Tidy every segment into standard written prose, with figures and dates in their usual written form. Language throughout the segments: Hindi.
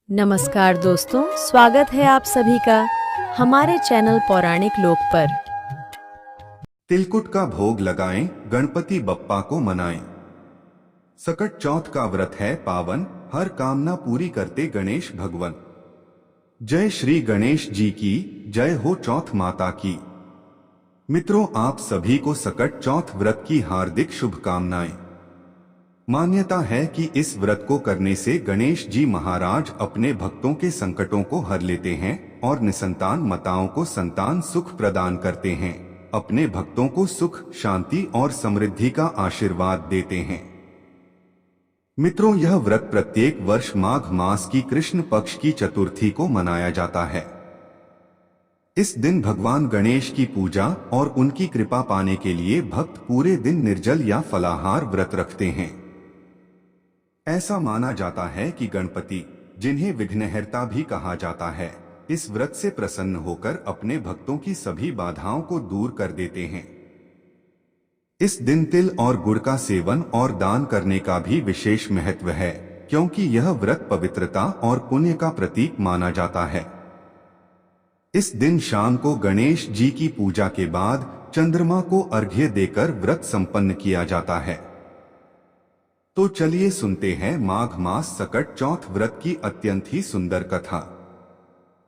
नमस्कार दोस्तों, स्वागत है आप सभी का हमारे चैनल पौराणिक लोक पर। तिलकुट का भोग लगाएं, गणपति बप्पा को मनाएं। सकट चौथ का व्रत है पावन, हर कामना पूरी करते गणेश भगवान। जय श्री गणेश जी की जय हो, चौथ माता की। मित्रों, आप सभी को सकट चौथ व्रत की हार्दिक शुभकामनाएं। मान्यता है कि इस व्रत को करने से गणेश जी महाराज अपने भक्तों के संकटों को हर लेते हैं और निसंतान माताओं को संतान सुख प्रदान करते हैं, अपने भक्तों को सुख, शांति और समृद्धि का आशीर्वाद देते हैं। मित्रों, यह व्रत प्रत्येक वर्ष माघ मास की कृष्ण पक्ष की चतुर्थी को मनाया जाता है। इस दिन भगवान गणेश की पूजा और उनकी कृपा पाने के लिए भक्त पूरे दिन निर्जल या फलाहार व्रत रखते हैं। ऐसा माना जाता है कि गणपति, जिन्हें विघ्नहर्ता भी कहा जाता है, इस व्रत से प्रसन्न होकर अपने भक्तों की सभी बाधाओं को दूर कर देते हैं। इस दिन तिल और गुड़ का सेवन और दान करने का भी विशेष महत्व है, क्योंकि यह व्रत पवित्रता और पुण्य का प्रतीक माना जाता है। इस दिन शाम को गणेश जी की पूजा के बाद चंद्रमा को अर्घ्य देकर व्रत संपन्न किया जाता है। तो चलिए सुनते हैं माघ मास सकट चौथ व्रत की अत्यंत ही सुंदर कथा।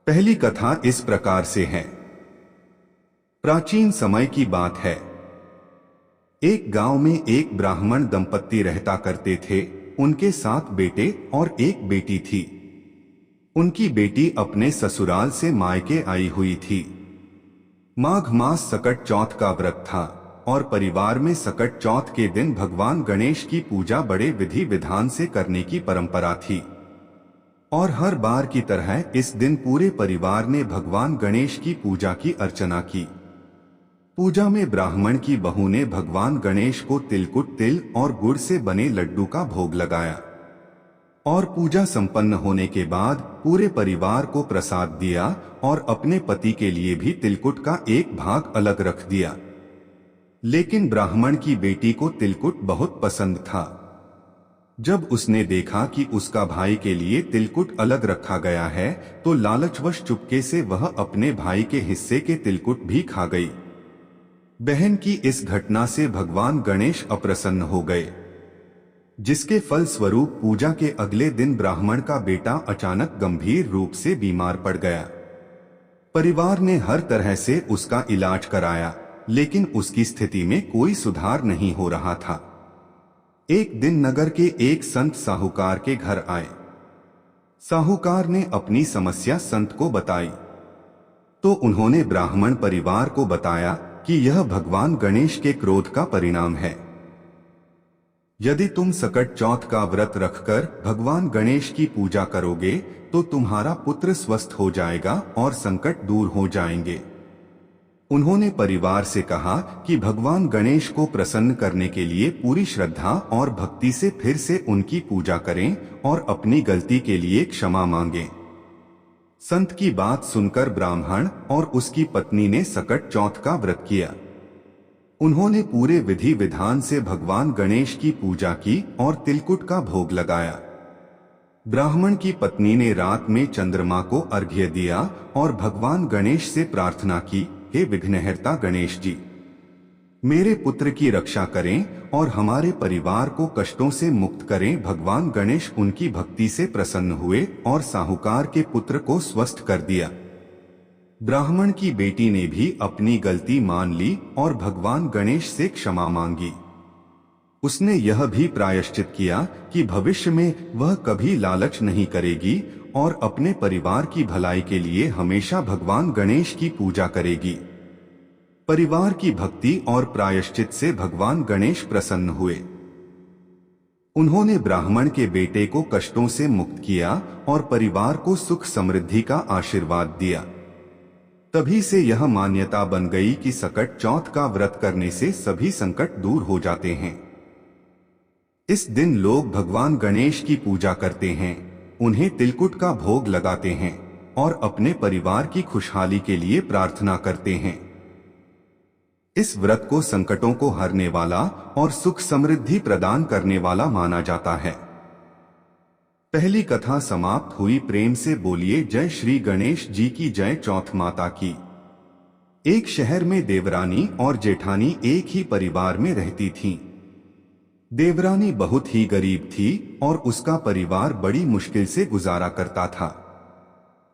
पहली कथा इस प्रकार से है। प्राचीन समय की बात है। एक गांव में एक ब्राह्मण दंपत्ति रहता करते थे। उनके 7 बेटे और एक बेटी थी। उनकी बेटी अपने ससुराल से मायके आई हुई थी। माघ मास सकट चौथ का व्रत था और परिवार में सकट चौथ के दिन भगवान गणेश की पूजा बड़े विधि विधान से करने की परंपरा थी। और हर बार की तरह इस दिन पूरे परिवार ने भगवान गणेश की पूजा की अर्चना की। पूजा में ब्राह्मण की बहू ने भगवान गणेश को तिलकुट, तिल और गुड़ से बने लड्डू का भोग लगाया और पूजा संपन्न होने के बाद पूरे परिवार को प्रसाद दिया और अपने पति के लिए भी तिलकुट का एक भाग अलग रख दिया। लेकिन ब्राह्मण की बेटी को तिलकुट बहुत पसंद था। जब उसने देखा कि उसका भाई के लिए तिलकुट अलग रखा गया है, तो लालचवश चुपके से वह अपने भाई के हिस्से के तिलकुट भी खा गई। बहन की इस घटना से भगवान गणेश अप्रसन्न हो गए, जिसके फल स्वरूप पूजा के अगले दिन ब्राह्मण का बेटा अचानक गंभीर रूप से बीमार पड़ गया। परिवार ने हर तरह से उसका इलाज कराया, लेकिन उसकी स्थिति में कोई सुधार नहीं हो रहा था। एक दिन नगर के एक संत साहूकार के घर आए। साहूकार ने अपनी समस्या संत को बताई, तो उन्होंने ब्राह्मण परिवार को बताया कि यह भगवान गणेश के क्रोध का परिणाम है। यदि तुम सकट चौथ का व्रत रखकर भगवान गणेश की पूजा करोगे तो तुम्हारा पुत्र स्वस्थ हो जाएगा और संकट दूर हो जाएंगे। उन्होंने परिवार से कहा कि भगवान गणेश को प्रसन्न करने के लिए पूरी श्रद्धा और भक्ति से फिर से उनकी पूजा करें और अपनी गलती के लिए क्षमा मांगें। संत की बात सुनकर ब्राह्मण और उसकी पत्नी ने सकट चौथ का व्रत किया। उन्होंने पूरे विधि विधान से भगवान गणेश की पूजा की और तिलकुट का भोग लगाया। ब्राह्मण की पत्नी ने रात में चंद्रमा को अर्घ्य दिया और भगवान गणेश से प्रार्थना की, हे विघ्नहर्ता गणेश जी, मेरे पुत्र की रक्षा करें और हमारे परिवार को कष्टों से मुक्त करें। भगवान गणेश उनकी भक्ति से प्रसन्न हुए और साहूकार के पुत्र को स्वस्थ कर दिया। ब्राह्मण की बेटी ने भी अपनी गलती मान ली और भगवान गणेश से क्षमा मांगी। उसने यह भी प्रायश्चित किया कि भविष्य में वह कभी लालच नहीं करेगी और अपने परिवार की भलाई के लिए हमेशा भगवान गणेश की पूजा करेगी। परिवार की भक्ति और प्रायश्चित से भगवान गणेश प्रसन्न हुए। उन्होंने ब्राह्मण के बेटे को कष्टों से मुक्त किया और परिवार को सुख समृद्धि का आशीर्वाद दिया। तभी से यह मान्यता बन गई कि सकट चौथ का व्रत करने से सभी संकट दूर हो जाते हैं। इस दिन लोग भगवान गणेश की पूजा करते हैं, उन्हें तिलकुट का भोग लगाते हैं और अपने परिवार की खुशहाली के लिए प्रार्थना करते हैं। इस व्रत को संकटों को हरने वाला और सुख समृद्धि प्रदान करने वाला माना जाता है। पहली कथा समाप्त हुई। प्रेम से बोलिए जय श्री गणेश जी की जय। चौथ माता की। एक शहर में देवरानी और जेठानी एक ही परिवार में रहती थीं। देवरानी बहुत ही गरीब थी और उसका परिवार बड़ी मुश्किल से गुजारा करता था।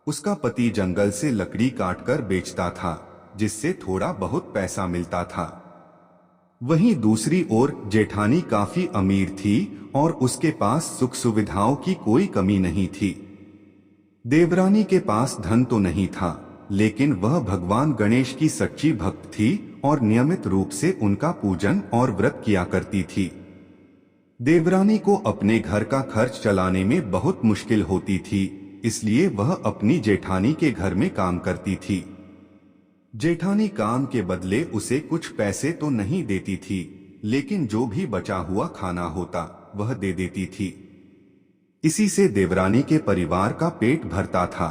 उसका पति जंगल से लकड़ी काटकर बेचता था, जिससे थोड़ा बहुत पैसा मिलता था। वहीं दूसरी ओर जेठानी काफी अमीर थी और उसके पास सुख सुविधाओं की कोई कमी नहीं थी। देवरानी के पास धन तो नहीं था, लेकिन वह भगवान गणेश की सच्ची भक्त थी और नियमित रूप से उनका पूजन और व्रत किया करती थी। देवरानी को अपने घर का खर्च चलाने में बहुत मुश्किल होती थी, इसलिए वह अपनी जेठानी के घर में काम करती थी। जेठानी काम के बदले उसे कुछ पैसे तो नहीं देती थी, लेकिन जो भी बचा हुआ खाना होता वह दे देती थी। इसी से देवरानी के परिवार का पेट भरता था।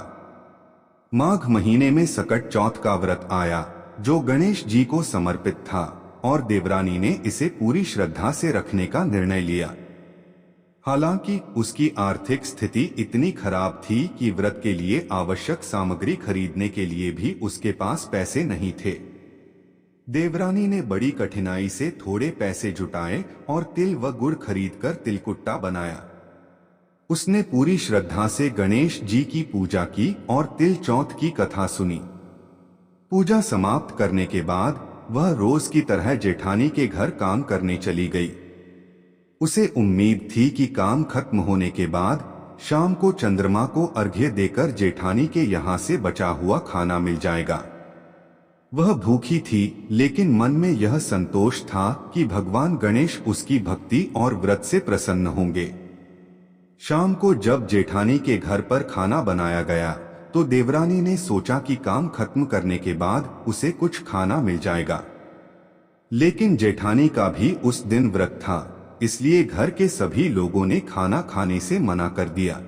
माघ महीने में सकट चौथ का व्रत आया, जो गणेश जी को समर्पित था, और देवरानी ने इसे पूरी श्रद्धा से रखने का निर्णय लिया। हालांकि उसकी आर्थिक स्थिति इतनी खराब थी कि व्रत के लिए आवश्यक सामग्री खरीदने के लिए भी उसके पास पैसे नहीं थे। देवरानी ने बड़ी कठिनाई से थोड़े पैसे जुटाए और तिल व गुड़ खरीदकर तिलकुट्टा बनाया। उसने पूरी श्रद्धा से गणेश जी की पूजा की और तिल चौथ की कथा सुनी। पूजा समाप्त करने के बाद वह रोज की तरह जेठानी के घर काम करने चली गई। उसे उम्मीद थी कि काम खत्म होने के बाद शाम को चंद्रमा को अर्घ्य देकर जेठानी के यहाँ से बचा हुआ खाना मिल जाएगा। वह भूखी थी, लेकिन मन में यह संतोष था कि भगवान गणेश उसकी भक्ति और व्रत से प्रसन्न होंगे। शाम को जब जेठानी के घर पर खाना बनाया गया तो देवरानी ने सोचा कि काम खत्म करने के बाद उसे कुछ खाना मिल जाएगा, लेकिन जेठानी का भी उस दिन व्रत था, इसलिए घर के सभी लोगों ने खाना खाने से मना कर दिया।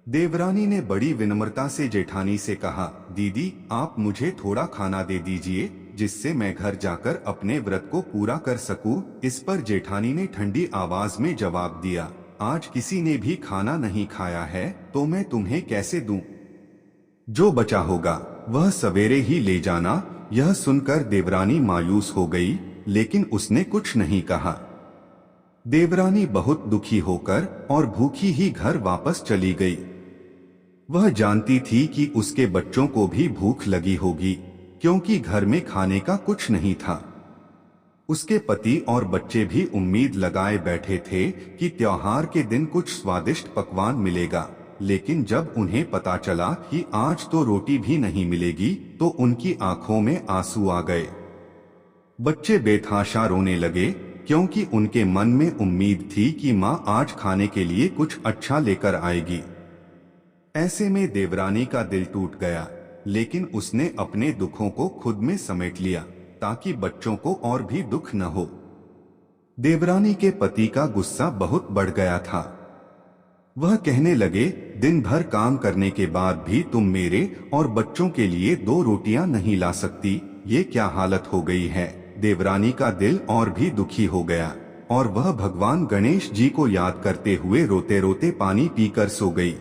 देवरानी ने बड़ी विनम्रता से जेठानी से कहा, दीदी आप मुझे थोड़ा खाना दे दीजिए, जिससे मैं घर जाकर अपने व्रत को पूरा कर सकूं। इस पर जेठानी ने ठंडी आवाज में जवाब दिया, आज किसी ने भी खाना नहीं खाया है तो मैं तुम्हें कैसे दूं? जो बचा होगा वह सवेरे ही ले जाना। यह सुनकर देवरानी मायूस हो गई, लेकिन उसने कुछ नहीं कहा। देवरानी बहुत दुखी होकर और भूखी ही घर वापस चली गई। वह जानती थी कि उसके बच्चों को भी भूख लगी होगी, क्योंकि घर में खाने का कुछ नहीं था। उसके पति और बच्चे भी उम्मीद लगाए बैठे थे कि त्योहार के दिन कुछ स्वादिष्ट पकवान मिलेगा, लेकिन जब उन्हें पता चला कि आज तो रोटी भी नहीं मिलेगी तो उनकी आंखों में आंसू आ गए। बच्चे बेतहाशा रोने लगे, क्योंकि उनके मन में उम्मीद थी कि माँ आज खाने के लिए कुछ अच्छा लेकर आएगी। ऐसे में देवरानी का दिल टूट गया, लेकिन उसने अपने दुखों को खुद में समेट लिया ताकि बच्चों को और भी दुख न हो। देवरानी के पति का गुस्सा बहुत बढ़ गया था। वह कहने लगे, दिन भर काम करने के बाद भी तुम मेरे और बच्चों के लिए 2 रोटियां नहीं ला सकती, ये क्या हालत हो गई है। देवरानी का दिल और भी दुखी हो गया और वह भगवान गणेश जी को याद करते हुए रोते रोते पानी पीकर सो गई।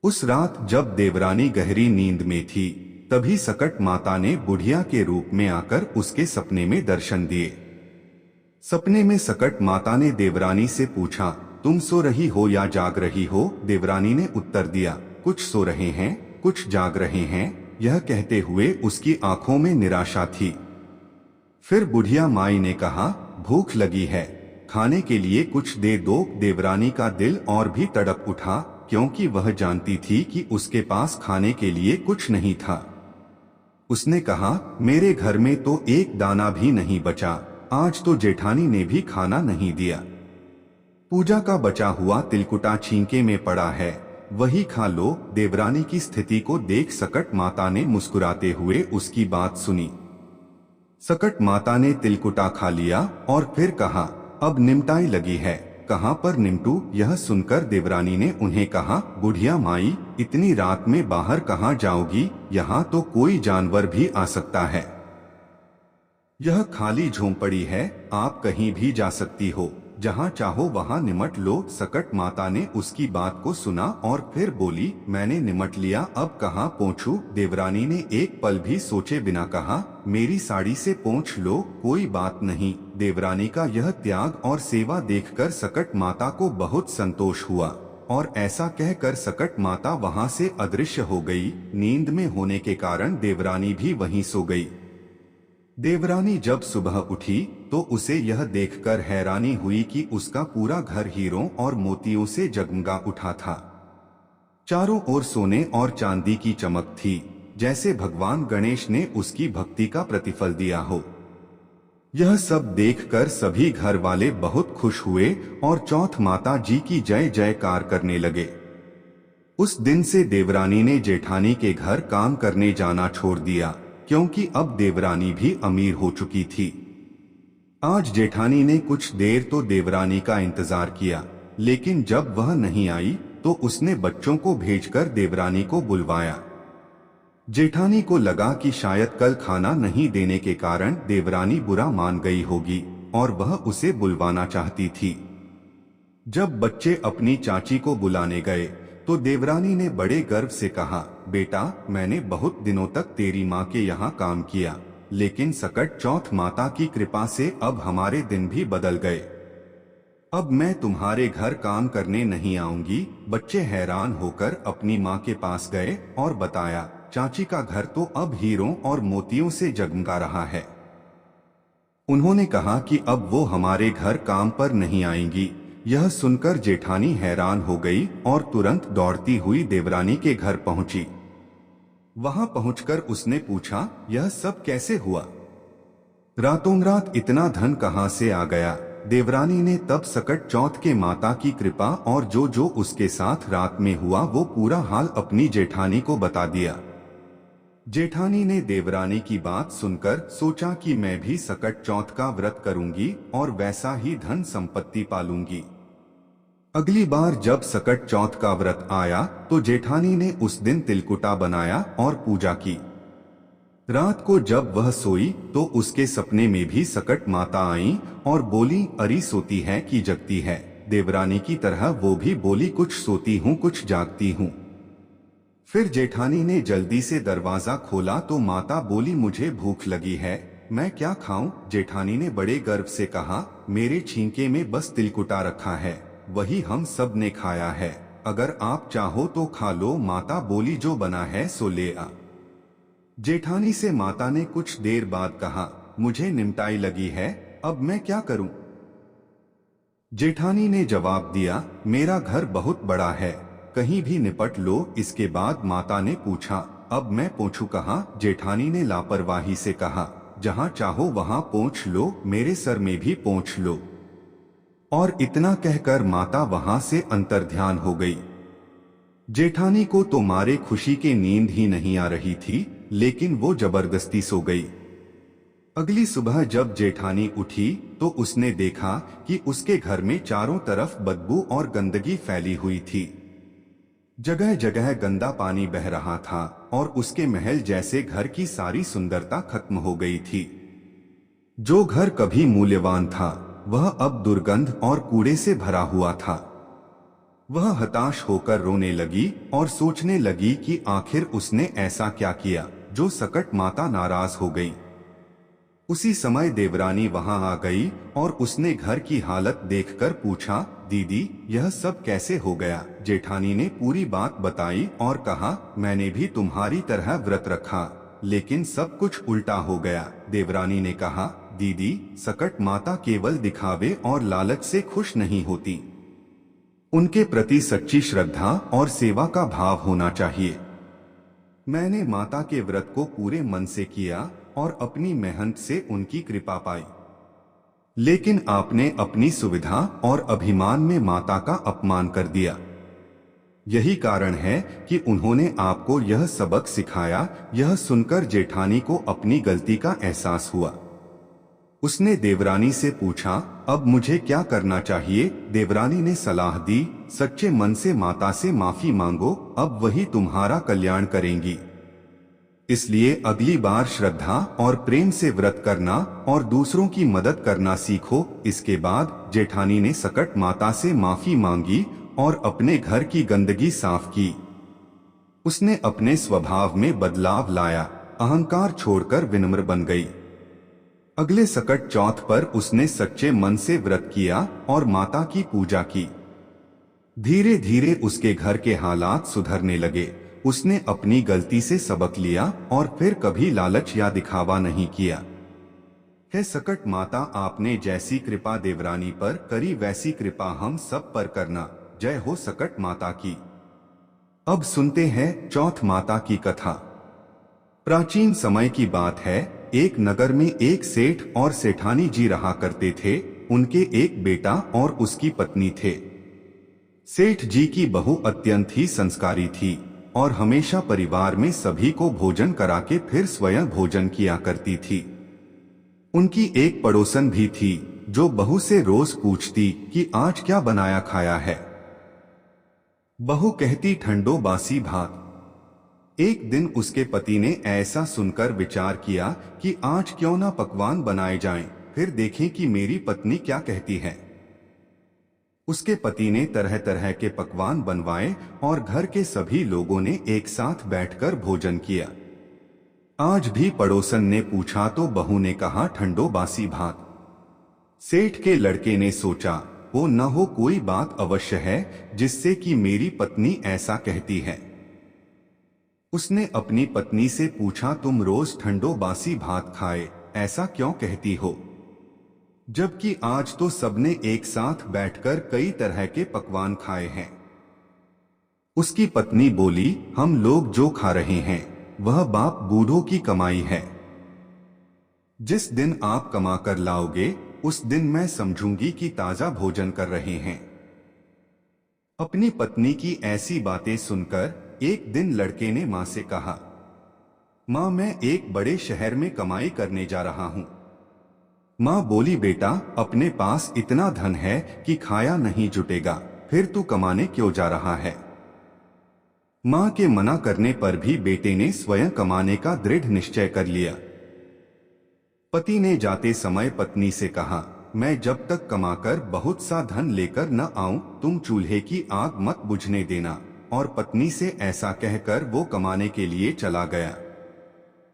उस रात जब देवरानी गहरी नींद में थी, तभी सकट माता ने बुढ़िया के रूप में आकर उसके सपने में दर्शन दिए। सपने में सकट माता ने देवरानी से पूछा, तुम सो रही हो या जाग रही हो? देवरानी ने उत्तर दिया, कुछ सो रहे हैं, कुछ जाग रहे हैं। यह कहते हुए उसकी आंखों में निराशा थी। फिर बुढ़िया माई ने कहा, भूख लगी है, खाने के लिए कुछ दे दो। देवरानी का दिल और भी तड़प उठा, क्योंकि वह जानती थी कि उसके पास खाने के लिए कुछ नहीं था। उसने कहा, मेरे घर में तो एक दाना भी नहीं बचा, आज तो जेठानी ने भी खाना नहीं दिया। पूजा का बचा हुआ तिलकुटा छींके में पड़ा है, वही खा लो। देवरानी की स्थिति को देख सकट माता ने मुस्कुराते हुए उसकी बात सुनी। सकट माता ने तिलकुटा खा लिया और फिर कहा, अब निमटाई लगी है, कहाँ पर निमटू? यह सुनकर देवरानी ने उन्हें कहा, बुढ़िया माई, इतनी रात में बाहर कहाँ जाओगी? यहाँ तो कोई जानवर भी आ सकता है। यह खाली झोंपड़ी है, आप कहीं भी जा सकती हो। जहाँ चाहो वहाँ निमट लो। सकट माता ने उसकी बात को सुना और फिर बोली, मैंने निमट लिया, अब कहाँ पोंछूं? देवरानी ने एक पल भी सोचे बिना कहा, मेरी साड़ी से पोंछ लो, कोई बात नहीं। देवरानी का यह त्याग और सेवा देखकर सकट माता को बहुत संतोष हुआ और ऐसा कहकर सकट माता वहां से अदृश्य हो गई। नींद में होने के कारण देवरानी भी वहीं सो गई। देवरानी जब सुबह उठी तो उसे यह देखकर हैरानी हुई कि उसका पूरा घर हीरों और मोतियों से जगमगा उठा था। चारों ओर सोने और चांदी की चमक थी, जैसे भगवान गणेश ने उसकी भक्ति का प्रतिफल दिया हो। यह सब देखकर सभी घर वाले बहुत खुश हुए और चौथ माता जी की जय जयकार करने लगे। उस दिन से देवरानी ने जेठानी के घर काम करने जाना छोड़ दिया, क्योंकि अब देवरानी भी अमीर हो चुकी थी। आज जेठानी ने कुछ देर तो देवरानी का इंतजार किया, लेकिन जब वह नहीं आई तो उसने बच्चों को भेजकर देवरानी को बुलवाया। जेठानी को लगा कि शायद कल खाना नहीं देने के कारण देवरानी बुरा मान गई होगी और वह उसे बुलवाना चाहती थी। जब बच्चे अपनी चाची को बुलाने गए तो देवरानी ने बड़े गर्व से कहा, बेटा, मैंने बहुत दिनों तक तेरी माँ के यहाँ काम किया, लेकिन सकट चौथ माता की कृपा से अब हमारे दिन भी बदल गए। अब मैं तुम्हारे घर काम करने नहीं आऊंगी। बच्चे हैरान होकर अपनी माँ के पास गए और बताया, चाची का घर तो अब हीरों और मोतियों से जगमगा रहा है। उन्होंने कहा कि अब वो हमारे घर काम पर नहीं आएंगी। यह सुनकर जेठानी हैरान हो गई और तुरंत दौड़ती हुई देवरानी के घर पहुंची। वहां पहुंचकर उसने पूछा, यह सब कैसे हुआ? रातों रात इतना धन कहां से आ गया? देवरानी ने तब सकट चौथ के माता की कृपा और जो जो उसके साथ रात में हुआ वो पूरा हाल अपनी जेठानी को बता दिया। जेठानी ने देवरानी की बात सुनकर सोचा कि मैं भी सकट चौथ का व्रत करूंगी और वैसा ही धन संपत्ति पालूंगी। अगली बार जब सकट चौथ का व्रत आया तो जेठानी ने उस दिन तिलकुटा बनाया और पूजा की। रात को जब वह सोई तो उसके सपने में भी सकट माता आईं और बोली, अरी सोती है कि जगती है? देवरानी की तरह वो भी बोली, कुछ सोती हूँ कुछ जागती हूँ। फिर जेठानी ने जल्दी से दरवाजा खोला तो माता बोली, मुझे भूख लगी है, मैं क्या खाऊं? जेठानी ने बड़े गर्व से कहा, मेरे छींके में बस तिलकुटा रखा है, वही हम सब ने खाया है, अगर आप चाहो तो खा लो। माता बोली, जो बना है सो ले आ। जेठानी से माता ने कुछ देर बाद कहा, मुझे निमटाई लगी है, अब मैं क्या करूं? जेठानी ने जवाब दिया, मेरा घर बहुत बड़ा है, कहीं भी निपट लो। इसके बाद माता ने पूछा, अब मैं पोंछूं कहाँ? जेठानी ने लापरवाही से कहा, जहाँ चाहो वहाँ पोंछ लो, मेरे सर में भी पोंछ लो। और इतना कहकर माता वहां से अंतर्ध्यान हो गई। जेठानी को तो मारे खुशी की नींद ही नहीं आ रही थी, लेकिन वो जबरदस्ती सो गई। अगली सुबह जब जेठानी उठी तो उसने देखा कि उसके घर में चारों तरफ बदबू और गंदगी फैली हुई थी। जगह जगह गंदा पानी बह रहा था और उसके महल जैसे घर की सारी सुंदरता खत्म हो गई थी। जो घर कभी मूल्यवान था वह अब दुर्गंध और कूड़े से भरा हुआ था। वह हताश होकर रोने लगी और सोचने लगी कि आखिर उसने ऐसा क्या किया जो सकट माता नाराज हो गई। उसी समय देवरानी वहां आ गई और उसने घर की हालत देखकर पूछा, दीदी, यह सब कैसे हो गया? जेठानी ने पूरी बात बताई और कहा, मैंने भी तुम्हारी तरह व्रत रखा, लेकिन सब कुछ उल्टा हो गया। देवरानी ने कहा, दीदी, सकट माता केवल दिखावे और लालच से खुश नहीं होती, उनके प्रति सच्ची श्रद्धा और सेवा का भाव होना चाहिए। मैंने माता के व्रत को पूरे मन से किया और अपनी मेहनत से उनकी कृपा पाई, लेकिन आपने अपनी सुविधा और अभिमान में माता का अपमान कर दिया। यही कारण है कि उन्होंने आपको यह सबक सिखाया। यह सुनकर जेठानी को अपनी गलती का एहसास हुआ। उसने देवरानी से पूछा, अब मुझे क्या करना चाहिए? देवरानी ने सलाह दी, सच्चे मन से माता से माफी मांगो, अब वही तुम्हारा कल्याण करेंगी। इसलिए अगली बार श्रद्धा और प्रेम से व्रत करना और दूसरों की मदद करना सीखो। इसके बाद जेठानी ने सकट माता से माफी मांगी और अपने घर की गंदगी साफ की। उसने अपने स्वभाव में बदलाव लाया, अहंकार छोड़कर विनम्र बन गई। अगले सकट चौथ पर उसने सच्चे मन से व्रत किया और माता की पूजा की। धीरे धीरे उसके घर के हालात सुधरने लगे। उसने अपनी गलती से सबक लिया और फिर कभी लालच या दिखावा नहीं किया। हे सकट माता, आपने जैसी कृपा देवरानी पर करी वैसी कृपा हम सब पर करना। जय हो सकट माता की। अब सुनते हैं चौथ माता की कथा। प्राचीन समय की बात है। एक नगर में एक सेठ और सेठानी जी रहा करते थे। उनके एक बेटा और उसकी पत्नी थे। सेठ जी की बहू अत्यंत ही संस्कारी थी और हमेशा परिवार में सभी को भोजन करा के फिर स्वयं भोजन किया करती थी। उनकी एक पड़ोसन भी थी जो बहू से रोज पूछती कि आज क्या बनाया खाया है। बहू कहती ठंडो बासी भात। एक दिन उसके पति ने ऐसा सुनकर विचार किया कि आज क्यों ना पकवान बनाए जाएं, फिर देखें कि मेरी पत्नी क्या कहती है। उसके पति ने तरह तरह के पकवान बनवाए और घर के सभी लोगों ने एक साथ बैठकर भोजन किया। आज भी पड़ोसन ने पूछा तो बहू ने कहा ठंडो बासी भात। सेठ के लड़के ने सोचा वो न हो कोई बात अवश्य है जिससे कि मेरी पत्नी ऐसा कहती है। उसने अपनी पत्नी से पूछा तुम रोज ठंडो बासी भात खाए ऐसा क्यों कहती हो, जबकि आज तो सबने एक साथ बैठकर कई तरह के पकवान खाए हैं। उसकी पत्नी बोली हम लोग जो खा रहे हैं वह बाप बूढ़ों की कमाई है। जिस दिन आप कमा कर लाओगे उस दिन मैं समझूंगी कि ताजा भोजन कर रहे हैं। अपनी पत्नी की ऐसी बातें सुनकर एक दिन लड़के ने मां से कहा, मां मैं एक बड़े शहर में कमाई करने जा रहा हूं। मां बोली बेटा अपने पास इतना धन है कि खाया नहीं जुटेगा, फिर तू कमाने क्यों जा रहा है। मां के मना करने पर भी बेटे ने स्वयं कमाने का दृढ़ निश्चय कर लिया। पति ने जाते समय पत्नी से कहा मैं जब तक कमाकर बहुत सा धन लेकर न आऊं तुम चूल्हे की आग मत बुझने देना, और पत्नी से ऐसा कहकर वो कमाने के लिए चला गया।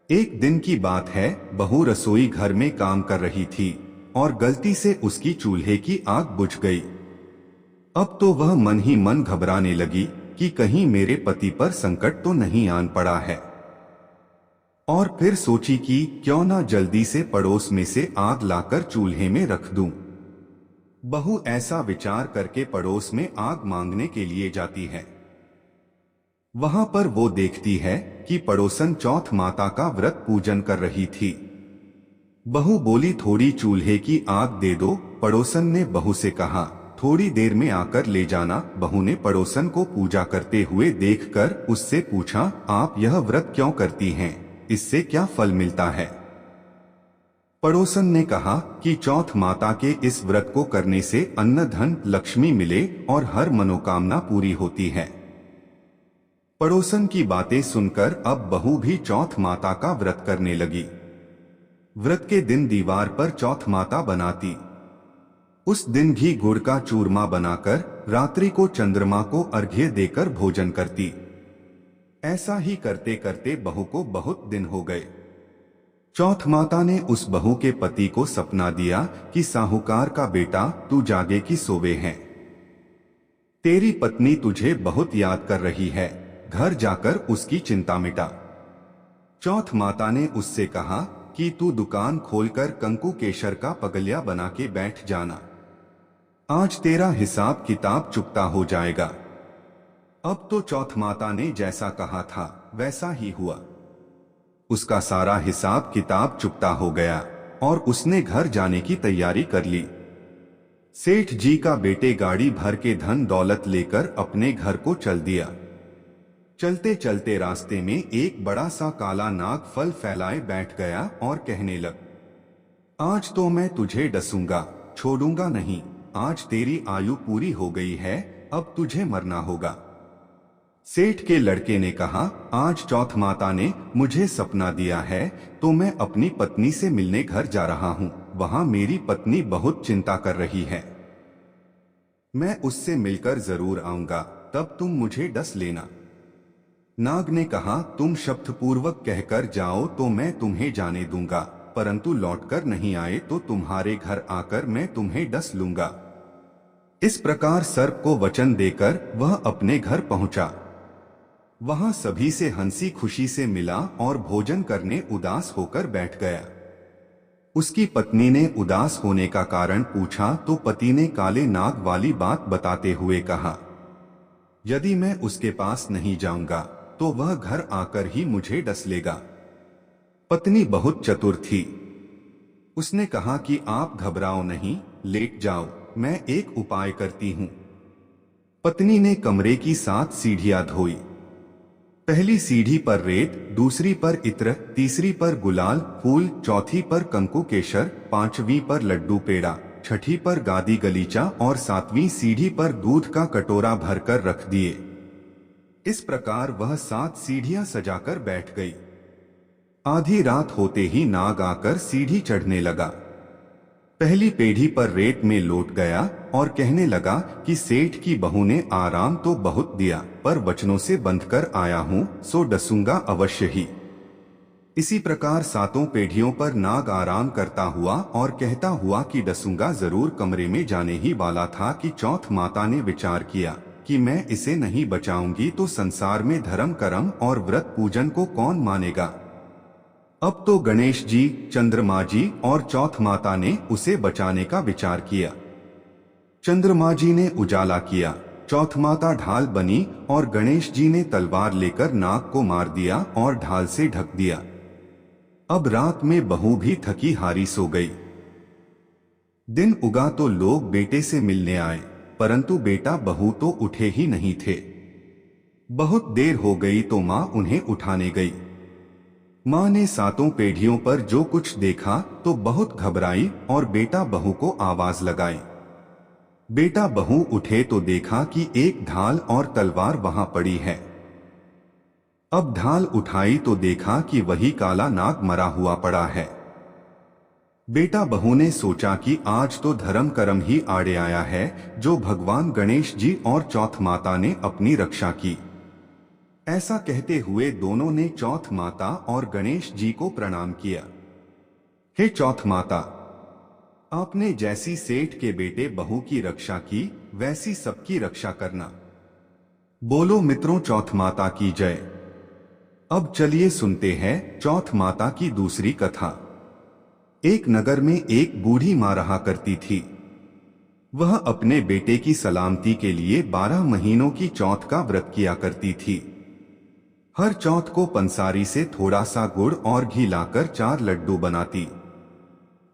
एक दिन की बात है, बहू रसोई घर में काम कर रही थी और गलती से उसकी चूल्हे की आग बुझ गई। अब तो वह मन ही मन घबराने लगी कि कहीं मेरे पति पर संकट तो नहीं आन पड़ा है। और फिर सोची कि क्यों ना जल्दी से पड़ोस में से आग लाकर चूल्हे में रख दूं। बहू ऐसा विचार करके पड़ोस में आग मांगने के लिए जाती है। वहां पर वो देखती है कि पड़ोसन चौथ माता का व्रत पूजन कर रही थी। बहू बोली थोड़ी चूल्हे की आग दे दो। पड़ोसन ने बहू से कहा थोड़ी देर में आकर ले जाना। बहू ने पड़ोसन को पूजा करते हुए देखकर उससे पूछा आप यह व्रत क्यों करती हैं, इससे क्या फल मिलता है। पड़ोसन ने कहा कि चौथ माता के इस व्रत को करने से अन्न धन लक्ष्मी मिले और हर मनोकामना पूरी होती है। पड़ोसन की बातें सुनकर अब बहू भी चौथ माता का व्रत करने लगी। व्रत के दिन दीवार पर चौथ माता बनाती। उस दिन घी गुड़ का चूरमा बनाकर रात्रि को चंद्रमा को अर्घ्य देकर भोजन करती। ऐसा ही करते करते बहू को बहुत दिन हो गए। चौथ माता ने उस बहू के पति को सपना दिया कि साहूकार का बेटा तू जागे कि सोवे है। तेरी पत्नी तुझे बहुत याद कर रही है, घर जाकर उसकी चिंता मिटा। चौथ माता ने उससे कहा कि तू दुकान खोलकर कंकु केशर का पगलिया बना के बैठ जाना। आज तेरा हिसाब किताब चुकता हो जाएगा। अब तो चौथ माता ने जैसा कहा था वैसा ही हुआ। उसका सारा हिसाब किताब चुकता हो गया और उसने घर जाने की तैयारी कर ली। सेठ जी का बेटे गाड़ी भर के धन दौलत लेकर अपने घर को चल दिया। चलते चलते रास्ते में एक बड़ा सा काला नाग फल फैलाए बैठ गया और कहने लग, आज तो मैं तुझे डसूंगा, छोड़ूंगा नहीं। आज तेरी आयु पूरी हो गई है, अब तुझे मरना होगा। सेठ के लड़के ने कहा, आज चौथ माता ने मुझे सपना दिया है, तो मैं अपनी पत्नी से मिलने घर जा रहा हूँ। वहाँ मेरी पत्नी बहुत चिंता कर रही है। मैं उससे मिलकर जरूर आऊंगा, तब तुम मुझे डस लेना। नाग ने कहा, तुम शब्दपूर्वक कहकर जाओ तो मैं तुम्हें जाने दूंगा, परंतु लौटकर नहीं आए तो तुम्हारे घर आकर मैं तुम्हें डस लूंगा। इस प्रकार सर्प को वचन देकर वह अपने घर पहुंचा। वहां सभी से हंसी खुशी से मिला और भोजन करने उदास होकर बैठ गया। उसकी पत्नी ने उदास होने का कारण पूछा तो पति ने काले नाग वाली बात बताते हुए कहा, यदि मैं उसके पास नहीं जाऊंगा तो वह घर आकर ही मुझे डस लेगा। पत्नी बहुत चतुर थी। उसने कहा कि आप घबराओ नहीं, लेट जाओ, मैं एक उपाय करती हूं। पत्नी ने कमरे की 7 सीढ़ियां धोई। पहली सीढ़ी पर रेत, दूसरी पर इत्र, तीसरी पर गुलाल फूल, चौथी पर कंकु केशर, पांचवी पर लड्डू पेड़ा, छठी पर गादी गलीचा और 7वीं सीढ़ी पर दूध का कटोरा भरकर रख दिए। इस प्रकार वह 7 सीढ़ियां सजाकर बैठ गई। आधी रात होते ही नाग आकर सीढ़ी चढ़ने लगा। पहली पेढ़ी पर रेत में लौट गया और कहने लगा कि सेठ की बहू ने आराम तो बहुत दिया, पर वचनों से बंध कर आया हूं, सो डसूंगा अवश्य ही। इसी प्रकार 7 पेढ़ियों पर नाग आराम करता हुआ और कहता हुआ कि डसूंगा जरूर कमरे में जाने ही वाला था कि चौथ माता ने विचार किया कि मैं इसे नहीं बचाऊंगी तो संसार में धर्म कर्म और व्रत पूजन को कौन मानेगा। अब तो गणेश जी, चंद्रमा जी और चौथ माता ने उसे बचाने का विचार किया। चंद्रमा जी ने उजाला किया, चौथ माता ढाल बनी और गणेश जी ने तलवार लेकर नाग को मार दिया और ढाल से ढक दिया। अब रात में बहू भी थकी हारी सो गई। दिन उगा तो लोग बेटे से मिलने आए, परंतु बेटा बहू तो उठे ही नहीं थे। बहुत देर हो गई तो माँ उन्हें उठाने गई। माँ ने 7 पेढ़ियों पर जो कुछ देखा तो बहुत घबराई और बेटा बहू को आवाज लगाई। बेटा बहू उठे तो देखा कि एक ढाल और तलवार वहां पड़ी है। अब ढाल उठाई तो देखा कि वही काला नाग मरा हुआ पड़ा है। बेटा बहू ने सोचा कि आज तो धर्म कर्म ही आड़े आया है, जो भगवान गणेश जी और चौथ माता ने अपनी रक्षा की। ऐसा कहते हुए दोनों ने चौथ माता और गणेश जी को प्रणाम किया। हे चौथ माता, आपने जैसी सेठ के बेटे बहू की रक्षा की, वैसी सबकी रक्षा करना। बोलो मित्रों, चौथ माता की जय। अब चलिए सुनते हैं चौथ माता की दूसरी कथा। एक नगर में एक बूढ़ी माँ रहा करती थी। वह अपने बेटे की सलामती के लिए 12 महीनों की चौथ का व्रत किया करती थी। हर चौथ को पंसारी से थोड़ा सा गुड़ और घी लाकर 4 लड्डू बनाती,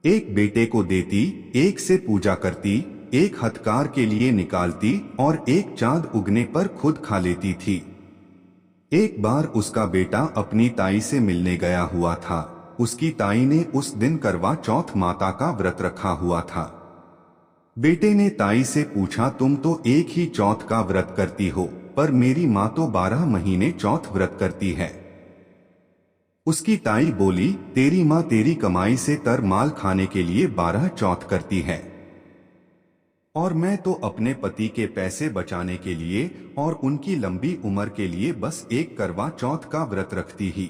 एक बेटे को देती, एक से पूजा करती, एक हथकार के लिए निकालती और एक चांद उगने पर खुद खा लेती थी। एक बार उसका बेटा अपनी ताई से मिलने गया हुआ था। उसकी ताई ने उस दिन करवा चौथ माता का व्रत रखा हुआ था। बेटे ने ताई से पूछा, तुम तो एक ही चौथ का व्रत करती हो, पर मेरी माँ तो 12 महीने चौथ व्रत करती है। उसकी ताई बोली, तेरी माँ तेरी कमाई से तर माल खाने के लिए 12 चौथ करती है, और मैं तो अपने पति के पैसे बचाने के लिए और उनकी लंबी उम्र के लिए बस एक करवा चौथ का व्रत रखती ही।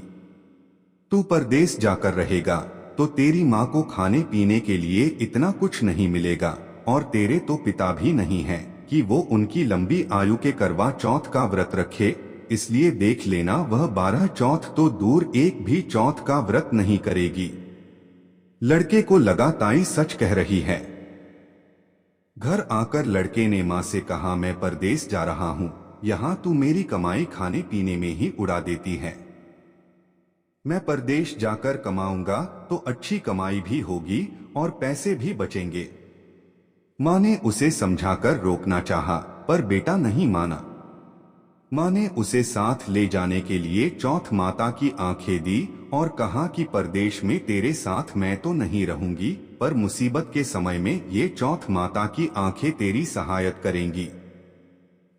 तू परदेश जाकर रहेगा तो तेरी माँ को खाने पीने के लिए इतना कुछ नहीं मिलेगा, और तेरे तो पिता भी नहीं है कि वो उनकी लंबी आयु के करवा चौथ का व्रत रखे, इसलिए देख लेना वह 12 चौथ तो दूर एक भी चौथ का व्रत नहीं करेगी। लड़के को लगा ताई सच कह रही है। घर आकर लड़के ने माँ से कहा, मैं परदेश जा रहा हूँ, यहाँ तू मेरी कमाई खाने पीने में ही उड़ा देती है। मैं परदेश जाकर कमाऊंगा तो अच्छी कमाई भी होगी और पैसे भी बचेंगे। माँ ने उसे समझाकर रोकना चाहा, पर बेटा नहीं माना। माँ ने उसे साथ ले जाने के लिए चौथ माता की आंखें दी और कहा कि परदेश में तेरे साथ मैं तो नहीं रहूंगी, पर मुसीबत के समय में ये चौथ माता की आंखें तेरी सहायता करेंगी।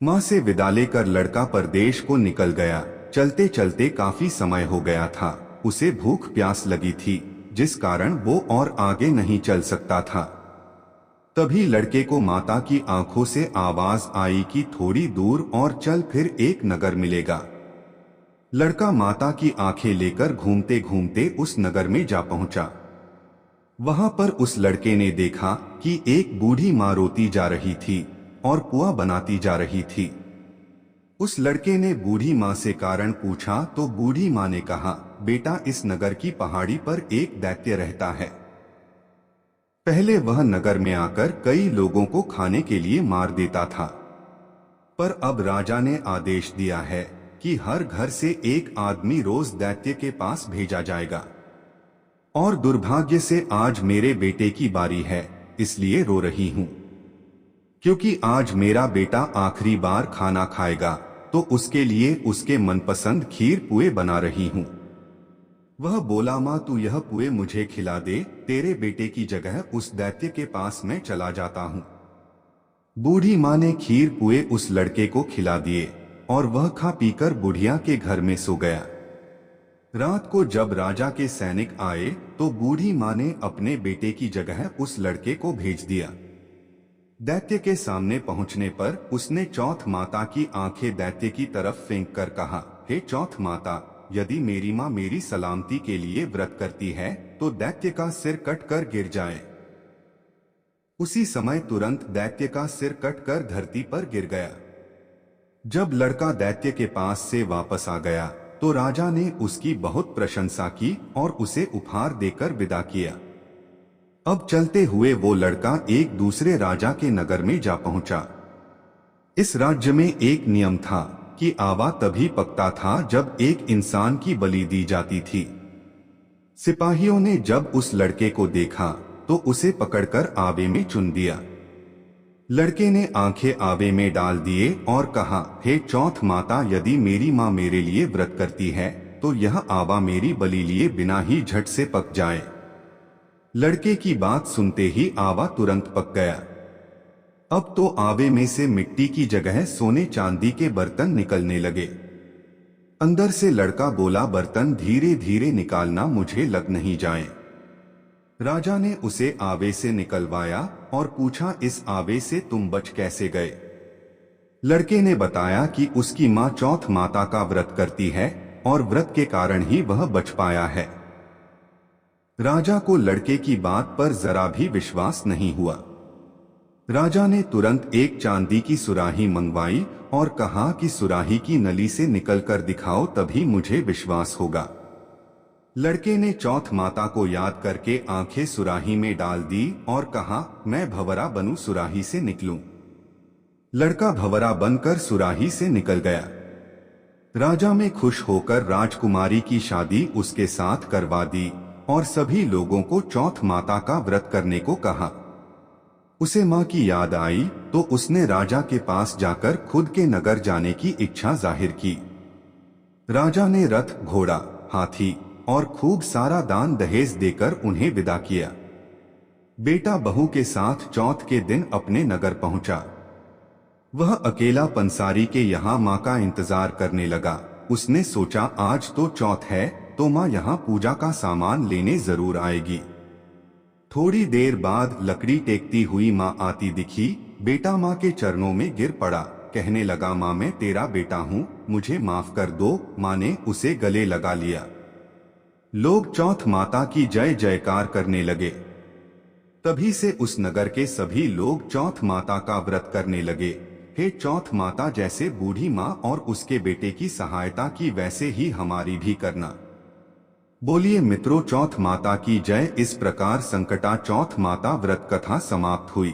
माँ से विदा लेकर लड़का परदेश को निकल गया। चलते चलते काफी समय हो गया था। उसे भूख प्यास लगी थी, जिस कारण वो और आगे नहीं चल सकता था। तभी लड़के को माता की आंखों से आवाज आई कि थोड़ी दूर और चल, फिर एक नगर मिलेगा। लड़का माता की आंखें लेकर घूमते घूमते उस नगर में जा पहुंचा। वहां पर उस लड़के ने देखा कि एक बूढ़ी माँ रोती जा रही थी और पुआ बनाती जा रही थी। उस लड़के ने बूढ़ी माँ से कारण पूछा तो बूढ़ी माँ ने कहा, बेटा, इस नगर की पहाड़ी पर एक दैत्य रहता है। पहले वह नगर में आकर कई लोगों को खाने के लिए मार देता था, पर अब राजा ने आदेश दिया है कि हर घर से एक आदमी रोज दैत्य के पास भेजा जाएगा। और दुर्भाग्य से आज मेरे बेटे की बारी है, इसलिए रो रही हूं, क्योंकि आज मेरा बेटा आखिरी बार खाना खाएगा, तो उसके लिए उसके मनपसंद खीर पुए बना रही हूं। वह बोला, माँ, तू यह पुए मुझे खिला दे, तेरे बेटे की जगह उस दैत्य के पास मैं चला जाता हूं। बूढ़ी माँ ने खीर पुए उस लड़के को खिला दिए और वह खा पीकर बुढ़िया के घर में सो गया। रात को जब राजा के सैनिक आए तो बूढ़ी माँ ने अपने बेटे की जगह उस लड़के को भेज दिया। दैत्य के सामने पहुंचने पर उसने चौथ माता की आंखें दैत्य की तरफ फेंक कर कहा, हे चौथ माता, यदि मेरी माँ मेरी सलामती के लिए व्रत करती है तो दैत्य का सिर कटकर गिर जाए। उसी समय तुरंत दैत्य का सिर कटकर धरती पर गिर गया। जब लड़का दैत्य के पास से वापस आ गया तो राजा ने उसकी बहुत प्रशंसा की और उसे उपहार देकर विदा किया। अब चलते हुए वो लड़का एक दूसरे राजा के नगर में जा पहुंचा। इस राज्य में एक नियम था कि आवा तभी पकता था जब एक इंसान की बलि दी जाती थी। सिपाहियों ने जब उस लड़के को देखा तो उसे पकड़कर आवे में चुन दिया। लड़के ने आंखें आवे में डाल दिए और कहा, हे चौथ माता, यदि मेरी माँ मेरे लिए व्रत करती है तो यह आवा मेरी बलि लिए बिना ही झट से पक जाए। लड़के की बात सुनते ही आवा तुरंत पक गया। अब तो आवे में से मिट्टी की जगह सोने चांदी के बर्तन निकलने लगे। अंदर से लड़का बोला, बर्तन धीरे धीरे निकालना, मुझे लग नहीं जाए। राजा ने उसे आवे से निकलवाया और पूछा, इस आवे से तुम बच कैसे गए? लड़के ने बताया कि उसकी माँ चौथ माता का व्रत करती है और व्रत के कारण ही वह बच पाया है। राजा को लड़के की बात पर जरा भी विश्वास नहीं हुआ। राजा ने तुरंत एक चांदी की सुराही मंगवाई और कहा कि सुराही की नली से निकलकर दिखाओ, तभी मुझे विश्वास होगा। लड़के ने चौथ माता को याद करके आंखें सुराही में डाल दी और कहा, मैं भंवरा बनूं, सुराही से निकलूं। लड़का भंवरा बनकर सुराही से निकल गया। राजा में खुश होकर राजकुमारी की शादी उसके साथ करवा दी और सभी लोगों को चौथ माता का व्रत करने को कहा। उसे माँ की याद आई तो उसने राजा के पास जाकर खुद के नगर जाने की इच्छा जाहिर की। राजा ने रथ, घोड़ा, हाथी और खूब सारा दान दहेज देकर उन्हें विदा किया। बेटा बहू के साथ चौथ के दिन अपने नगर पहुंचा। वह अकेला पंसारी के यहाँ माँ का इंतजार करने लगा। उसने सोचा, आज तो चौथ है तो माँ यहाँ पूजा का सामान लेने जरूर आएगी। थोड़ी देर बाद लकड़ी टेकती हुई माँ आती दिखी। बेटा माँ के चरणों में गिर पड़ा, कहने लगा, माँ, मैं तेरा बेटा हूँ, मुझे माफ कर दो। माँ ने उसे गले लगा लिया। लोग चौथ माता की जय जयकार करने लगे। तभी से उस नगर के सभी लोग चौथ माता का व्रत करने लगे। हे चौथ माता, जैसे बूढ़ी माँ और उसके बेटे की सहायता की वैसे ही हमारी भी करना। बोलिए मित्रों, चौथ माता की जय। इस प्रकार संकटा चौथ माता व्रत कथा समाप्त हुई।